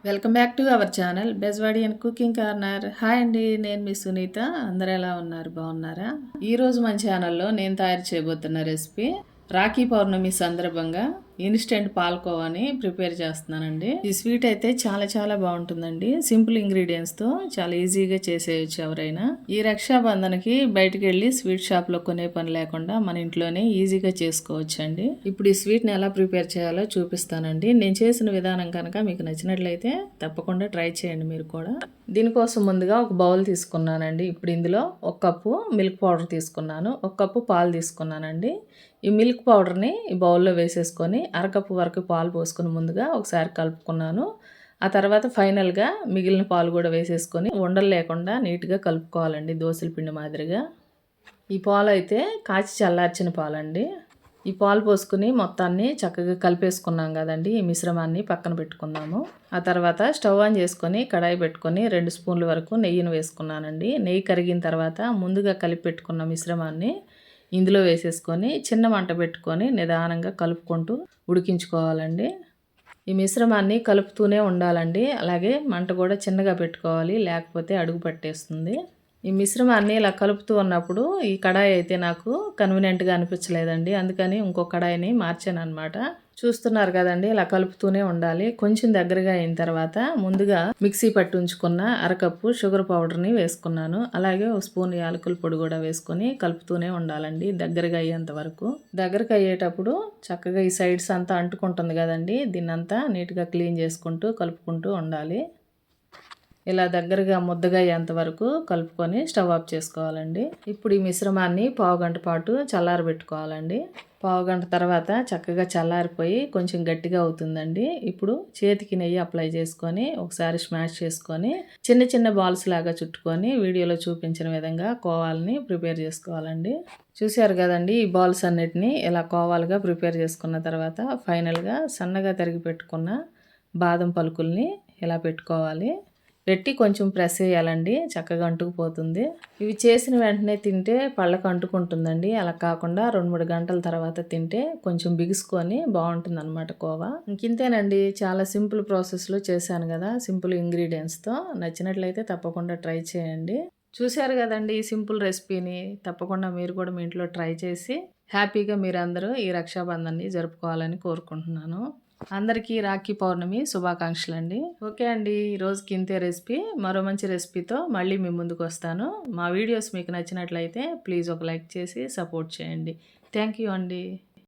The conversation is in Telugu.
Welcome back to our channel Bezwadi and cooking corner. Hi అండి, నేను మీ సునీత. అందరు ఎలా ఉన్నారు, బాగున్నారా? ఈరోజు మన ఛానల్లో నేను తయారు చేయబోతున్న రెసిపీ రాఖీ పౌర్ణమి సందర్భంగా ఇన్స్టెంట్ పాలకోవాని ప్రిపేర్ చేస్తున్నానండి. ఈ స్వీట్ అయితే చాలా చాలా బాగుంటుందండి. సింపుల్ ఇంగ్రీడియంట్స్ తో చాలా ఈజీగా చేసేయచ్చు ఎవరైనా. ఈ రక్షాబంధన్కి బయటకు వెళ్ళి స్వీట్ షాప్ లో కొనే పని లేకుండా మన ఇంట్లోనే ఈజీగా చేసుకోవచ్చు అండి. ఇప్పుడు ఈ స్వీట్ ని ఎలా ప్రిపేర్ చేయాలో చూపిస్తానండి. నేను చేసిన విధానం కనుక మీకు నచ్చినట్లయితే తప్పకుండా ట్రై చేయండి మీరు కూడా. దీనికోసం ముందుగా ఒక బౌల్ తీసుకున్నానండి. ఇప్పుడు ఇందులో ఒక కప్పు మిల్క్ పౌడర్ తీసుకున్నాను, ఒక కప్పు పాలు తీసుకున్నానండి. ఈ మిల్క్ పౌడర్ని ఈ బౌల్లో వేసేసుకొని అరకప్పు వరకు పాలు పోసుకొని ముందుగా ఒకసారి కలుపుకున్నాను. ఆ తర్వాత ఫైనల్గా మిగిలిన పాలు కూడా వేసేసుకొని ఉండలు లేకుండా నీట్గా కలుపుకోవాలండి, దోశల పిండి మాదిరిగా. ఈ పాలు అయితే కాచి చల్లార్చిన పాలండి. ఈ పాలు పోసుకుని మొత్తాన్ని చక్కగా కలిపేసుకున్నాం కదండి. ఈ మిశ్రమాన్ని పక్కన పెట్టుకుందాము. ఆ తర్వాత స్టవ్ ఆన్ చేసుకొని కడాయి పెట్టుకొని 2 స్పూన్ల వరకు నెయ్యిని వేసుకున్నానండి. నెయ్యి కరిగిన తర్వాత ముందుగా కలిపి పెట్టుకున్న మిశ్రమాన్ని ఇందులో వేసేసుకొని చిన్న మంట పెట్టుకొని నిదానంగా కలుపుకుంటూ ఉడికించుకోవాలండి. ఈ మిశ్రమాన్ని కలుపుతూనే ఉండాలండి. అలాగే మంట కూడా చిన్నగా పెట్టుకోవాలి, లేకపోతే అడుగు పట్టేస్తుంది. ఈ మిశ్రమాన్ని ఇలా కలుపుతూ ఉన్నప్పుడు ఈ కడాయి అయితే నాకు కన్వీనియంట్గా అనిపించలేదండి. అందుకని ఇంకో కడాయిని మార్చాను అనమాట. చూస్తున్నారు కదండి, ఇలా కలుపుతూనే ఉండాలి. కొంచెం దగ్గరగా అయిన తర్వాత ముందుగా మిక్సీ పట్టి ఉంచుకున్న అరకప్పు షుగర్ పౌడర్ని వేసుకున్నాను. అలాగే ఒక స్పూన్ యాలకుల పొడి కూడా వేసుకొని కలుపుతూనే ఉండాలండి దగ్గరగా అయ్యేంత వరకు. దగ్గరకు అయ్యేటప్పుడు చక్కగా ఈ సైడ్స్ అంతా అంటుకుంటుంది కదండి, దీన్నంతా నీట్గా క్లీన్ చేసుకుంటూ కలుపుకుంటూ ఉండాలి. ఇలా దగ్గరగా ముద్దగా అయ్యేంత వరకు కలుపుకొని స్టవ్ ఆఫ్ చేసుకోవాలండి. ఇప్పుడు ఈ మిశ్రమాన్ని పావుగంట పాటు చల్లారబెట్టుకోవాలండి. పావుగంట తర్వాత చక్కగా చల్లారిపోయి కొంచెం గట్టిగా అవుతుందండి. ఇప్పుడు చేతికి నెయ్యి అప్లై చేసుకొని ఒకసారి స్మాష్ చేసుకొని చిన్న చిన్న బాల్స్ లాగా చుట్టుకొని వీడియోలో చూపించిన విధంగా కోవాలని ప్రిపేర్ చేసుకోవాలండి. చూశారు కదండి, ఈ బాల్స్ అన్నిటినీ ఇలా కోవాలుగా ప్రిపేర్ చేసుకున్న తర్వాత ఫైనల్గా సన్నగా తరిగి పెట్టుకున్న బాదం పలుకుల్ని ఇలా పెట్టుకోవాలి. పెట్టి కొంచెం ప్రెస్ చేయాలండి, చక్కగా అంటుకుపోతుంది. ఇవి చేసిన వెంటనే తింటే పళ్ళకు అంటుకుంటుందండి. అలా కాకుండా 2-3 గంటల తర్వాత తింటే కొంచెం బిగుసుకొని బాగుంటుంది అనమాట కోవా. ఇంకింతేనండి, చాలా సింపుల్ ప్రాసెస్లో చేశాను కదా, సింపుల్ ఇంగ్రీడియంట్స్తో. నచ్చినట్లయితే తప్పకుండా ట్రై చేయండి. చూశారు కదండి ఈ సింపుల్ రెసిపీని. తప్పకుండా మీరు కూడా మీ ఇంట్లో ట్రై చేసి హ్యాపీగా మీరందరూ ఈ రక్షాబంధాన్ని జరుపుకోవాలని కోరుకుంటున్నాను. అందరికీ రాఖీ పౌర్ణమి శుభాకాంక్షలు అండి. ఓకే అండి, ఈరోజుకి ఇంతే రెసిపీ. మరో మంచి రెసిపీతో మళ్ళీ మీ ముందుకు వస్తాను. మా వీడియోస్ మీకు నచ్చినట్లయితే ప్లీజ్ ఒక లైక్ చేసి సపోర్ట్ చేయండి. థ్యాంక్ యూ అండి.